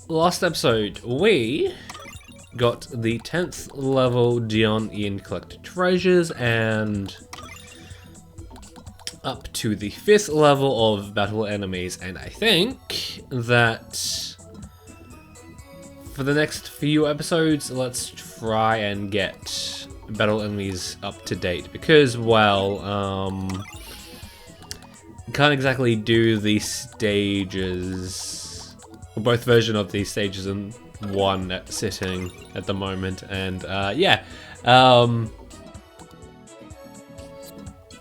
last episode, we got the 10th level Dion in Collected Treasures and up to the 5th level of Battle Enemies, and I think that for the next few episodes, let's try and get Battle Enemies up to date, because, well, can't exactly do the stages, or both version of these stages in one sitting at the moment, and yeah.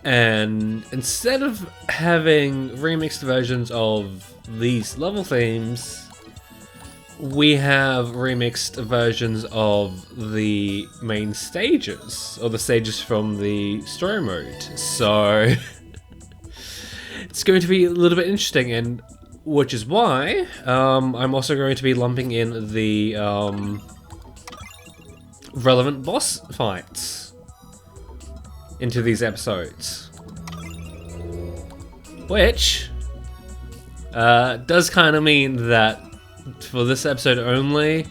And instead of having remixed versions of these level themes, we have remixed versions of the main stages, or the stages from the story mode. So it's going to be a little bit interesting, and which is why I'm also going to be lumping in the relevant boss fights into these episodes, which does kind of mean that for this episode only,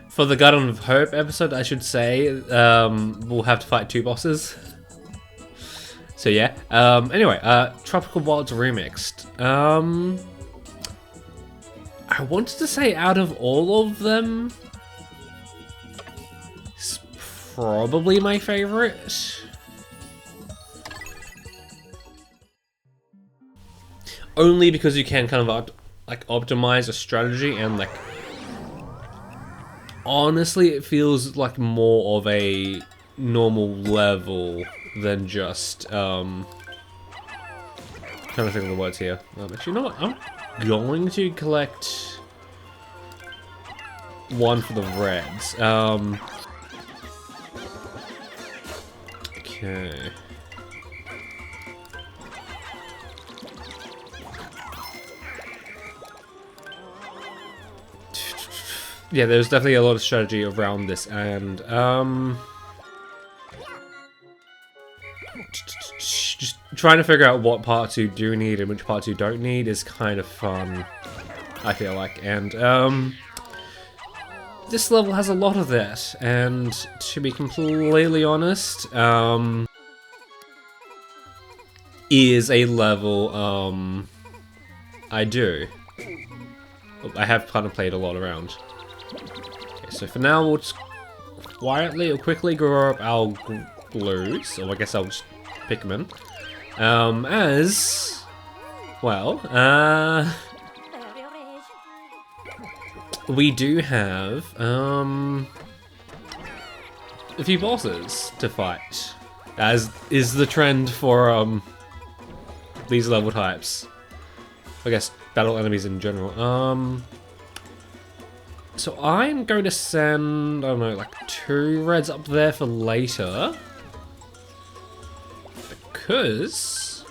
for the Garden of Hope episode, I should say, we'll have to fight 2 bosses. So yeah. Anyway, Tropical Wilds Remixed. I wanted to say out of all of them, it's probably my favorite. Only because you can kind of like optimize a strategy, and like honestly it feels like more of a normal level than just trying to think of the words here. Actually, you know what? I'm going to collect one for the reds. Okay. Yeah, there's definitely a lot of strategy around this, and just trying to figure out what parts you do need and which parts you don't need is kind of fun, I feel like. And this level has a lot of that, and to be completely honest, is a level I do. I have kind of played a lot around. Okay, so for now we'll just quietly or quickly grow up our blues, or I guess I'll just Pikmin. As well, we do have a few bosses to fight, as is the trend for these level types. I guess battle enemies in general. So I'm going to send, I don't know, like 2 reds up there for later, because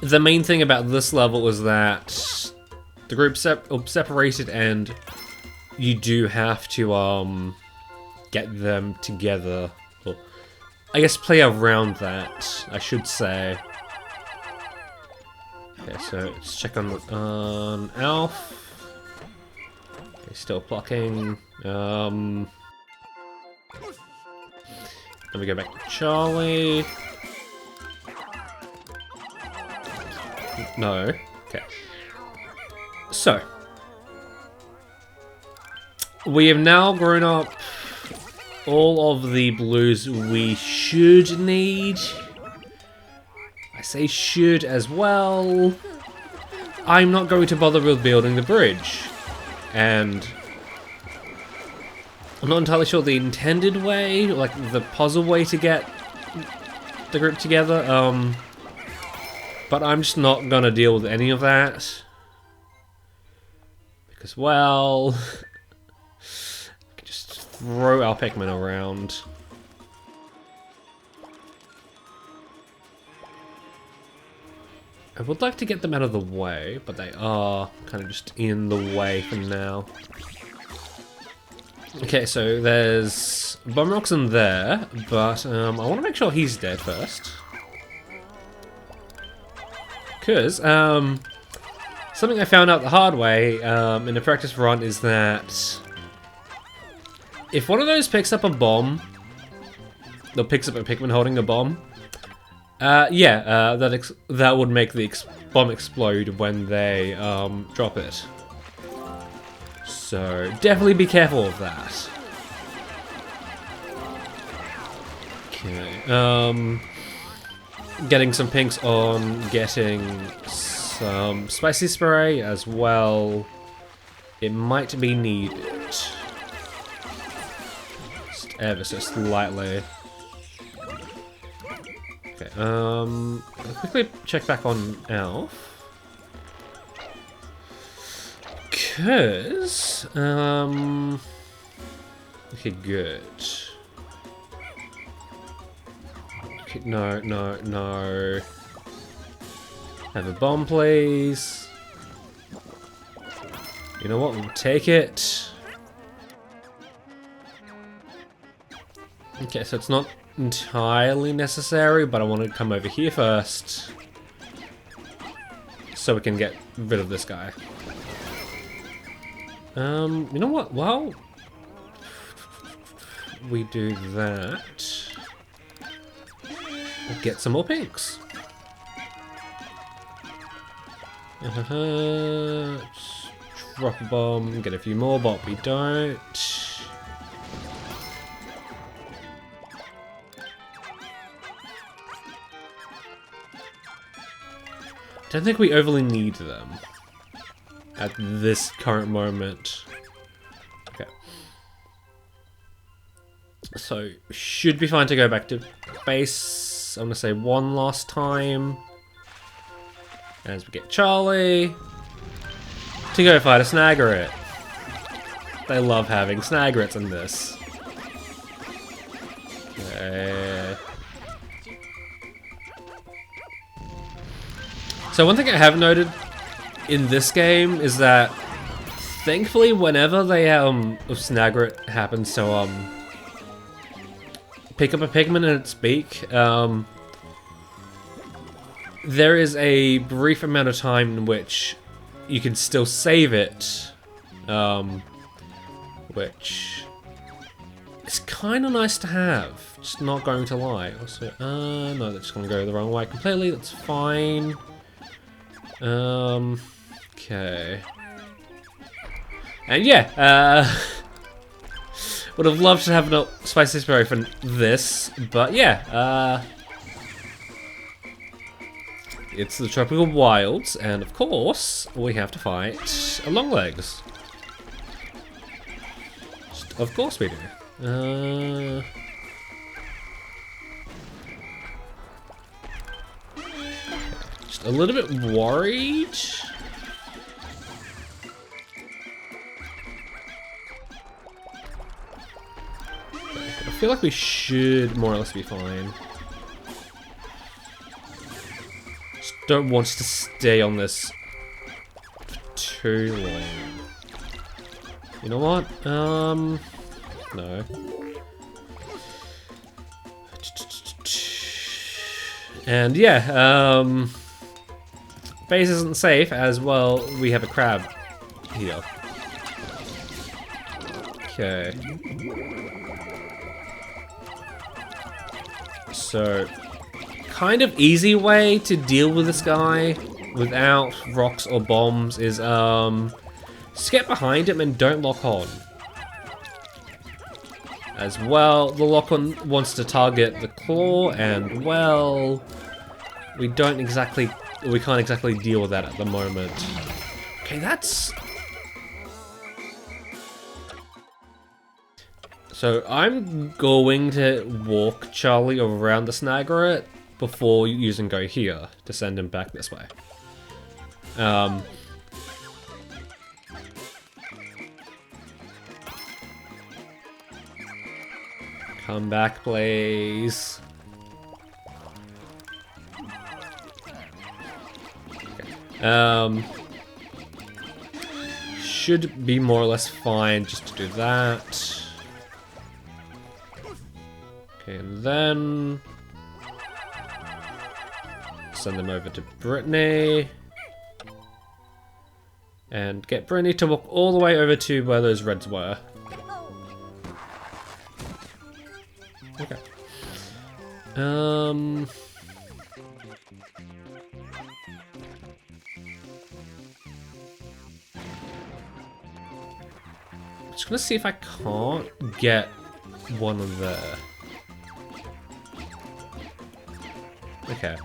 the main thing about this level is that the group's separated, and you do have to get them together, or I guess play around that, I should say. Okay, so let's check on Alf. Okay, still plucking. Then we go back to Charlie. No. Okay. So we have now grown up all of the blues we should need. I say should as well. I'm not going to bother with building the bridge, and I'm not entirely sure the intended way, like the puzzle way to get the group together, but I'm just not gonna deal with any of that, because, well, I can just throw our Pikmin around. I would like to get them out of the way, but they are kind of just in the way for now. Okay, so there's Bumrock's in there, but I want to make sure he's dead first. Because, something I found out the hard way in a practice run is that if one of those picks up a bomb, or picks up a Pikmin holding a bomb, that would make the bomb explode when they drop it. So definitely be careful of that. Okay. Getting some pinks on getting some spicy spray as well. It might be needed. Just ever so slightly. Okay, I'll quickly check back on Alf. Cause, okay, good. Okay, no. Have a bomb, please. You know what? We'll take it. Okay, so it's not entirely necessary, but I want to come over here first. So we can get rid of this guy. You know what? Well, we do that. We'll get some more pinks. Drop a bomb, get a few more, but we don't. Don't think we overly need them at this current moment. Okay. So, should be fine to go back to base. I'm gonna say one last time. As we get Charlie to go fight a Snaggerit. They love having Snaggerits in this. Okay. So one thing I have noted in this game is that thankfully whenever they Snaggerit happens to pick up a Pikmin in its beak, there is a brief amount of time in which you can still save it, which is kind of nice to have, just not going to lie. Also, no, that's just going to go the wrong way completely, that's fine. Okay. And yeah, would have loved to have a spicy spray for this, but yeah, it's the tropical wilds, and of course, we have to fight a Longlegs. Of course we do. Just a little bit worried. I feel like we should more or less be fine. Just don't want to stay on this for too long. You know what? No. And yeah, base isn't safe as well. We have a crab here. Okay. So, kind of easy way to deal with this guy without rocks or bombs is just get behind him and don't lock on. As well, the lock-on wants to target the claw, and well, we can't exactly deal with that at the moment. Okay, that's... So I'm going to walk Charlie around the Snaggerit before using Go here to send him back this way. Come back, please. Okay. Should be more or less fine just to do that. Okay, and then send them over to Brittany. And get Brynny to walk all the way over to where those reds were. Okay. I'm just gonna see if I can't get one there. Okay.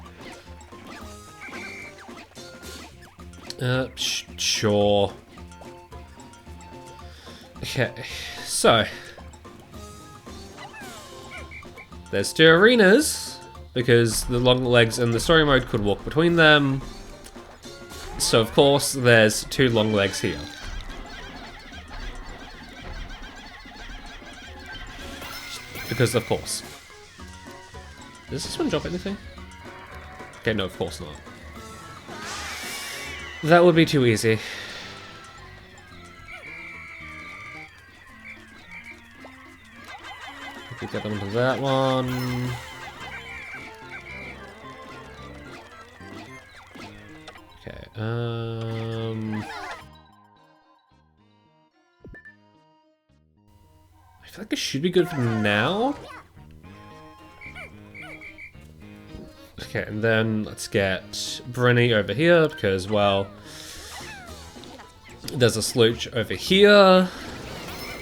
Sure. Okay, so there's 2 arenas because the long legs in the story mode could walk between them. So of course there's 2 long legs here. Because of course. Does this one drop anything? Okay, no, of course not. That would be too easy. We could get them to that one. Okay, I feel like it should be good for now. Okay, and then let's get Brynny over here because, well, there's a slooch over here.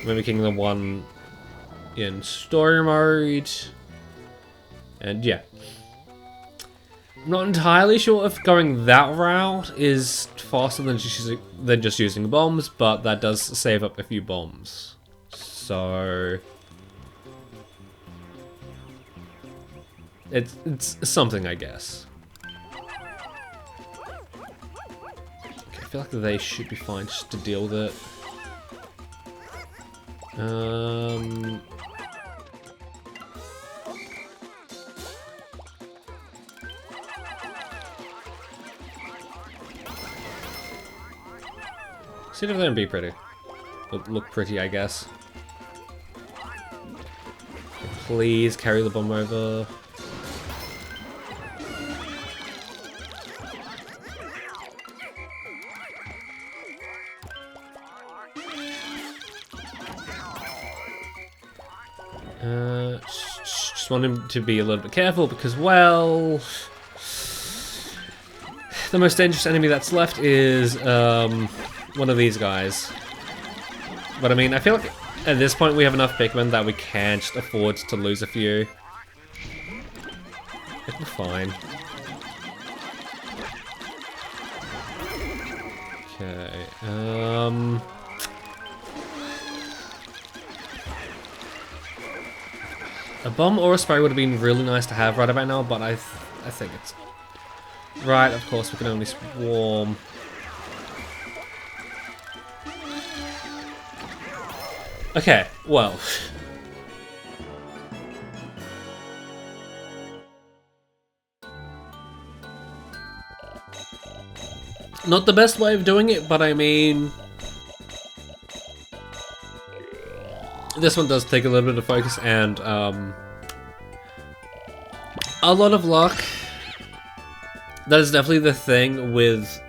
Mimicking the one in story mode. And yeah. I'm not entirely sure if going that route is faster than just using bombs, but that does save up a few bombs. So it's something, I guess. Okay, I feel like they should be fine just to deal with it. See if they'll be pretty. Look pretty, I guess. Please carry the bomb over. Just want him to be a little bit careful because, well, the most dangerous enemy that's left is one of these guys. But I mean, I feel like at this point we have enough Pikmin that we can't just afford to lose a few. We're fine. Okay, a bomb or a spray would have been really nice to have right about now, but I think it's... Right, of course, we can only swarm. Okay, well... Not the best way of doing it, but I mean... This one does take a little bit of focus and a lot of luck. That is definitely the thing with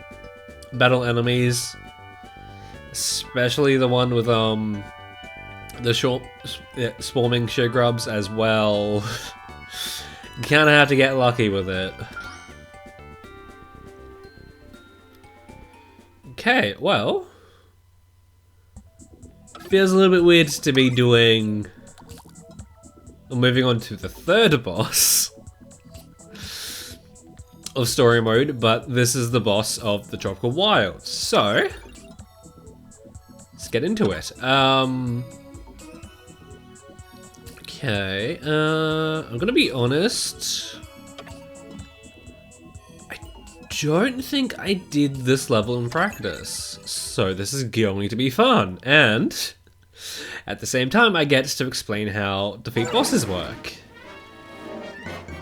battle enemies, especially the one with the short swarming sugar grubs as well. You kind of have to get lucky with it. Okay, well. Feels a little bit weird to be doing... Moving on to the third boss of story mode, but this is the boss of the Tropical Wilds. So, let's get into it. Okay, I'm gonna be honest. I don't think I did this level in practice, so this is going to be fun, and at the same time I get to explain how defeat bosses work.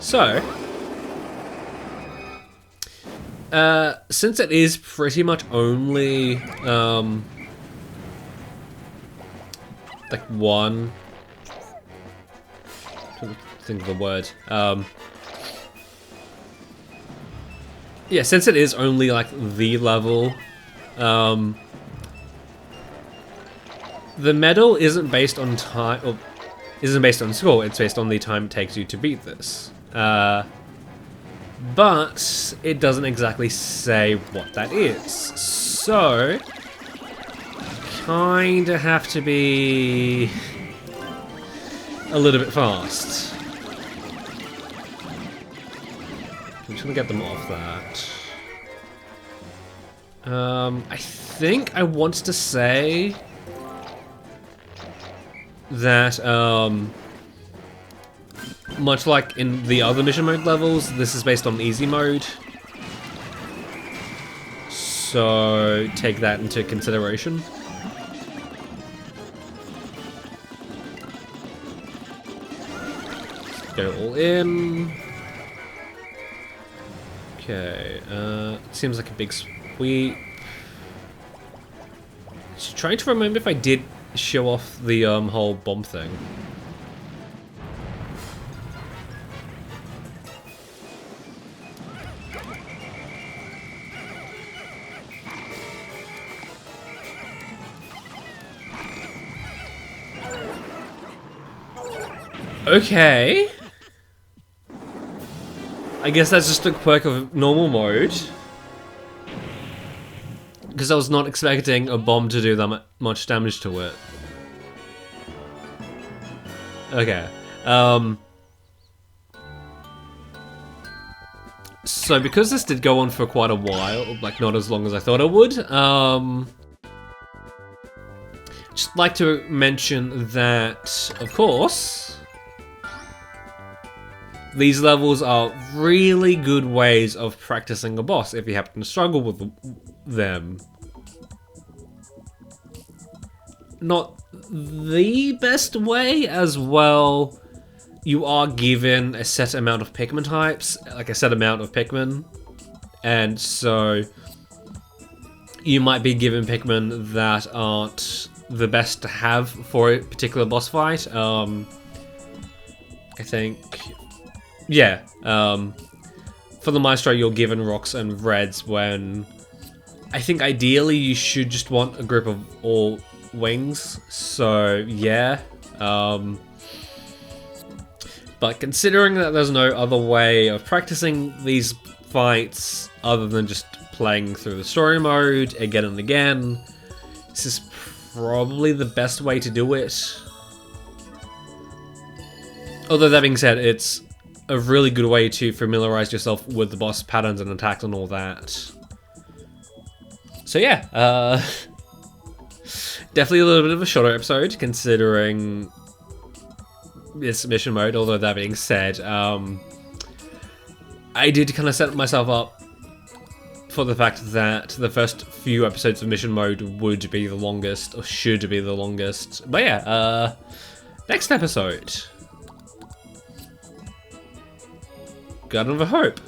So, since it is pretty much only like one, I think of the word, yeah, since it is only like the level, the medal isn't based on time, or isn't based on score. It's based on the time it takes you to beat this. But it doesn't exactly say what that is. So, kinda have to be a little bit fast. I'm just gonna get them off that. I think I want to say that, much like in the other mission mode levels, this is based on easy mode. So take that into consideration. Go all in. Okay, seems like a big sweep. Just trying to remember if I did show off the whole bomb thing. Okay. I guess that's just a quirk of normal mode. Because I was not expecting a bomb to do that much damage to it. Okay. So because this did go on for quite a while, like not as long as I thought it would, just like to mention that, of course, these levels are really good ways of practicing a boss if you happen to struggle with them. Not the best way as well. You are given a set amount of Pikmin types, like a set amount of Pikmin, and so you might be given Pikmin that aren't the best to have for a particular boss fight. I think, yeah, for the Maestro you're given rocks and reds when I think ideally you should just want a group of all wings, so yeah. But considering that there's no other way of practicing these fights other than just playing through the story mode again and again, this is probably the best way to do it. Although that being said, it's a really good way to familiarize yourself with the boss patterns and attacks and all that. So yeah, definitely a little bit of a shorter episode considering this mission mode, although that being said, I did kind of set myself up for the fact that the first few episodes of mission mode would be the longest, or should be the longest. But yeah, next episode. Garden of Hope.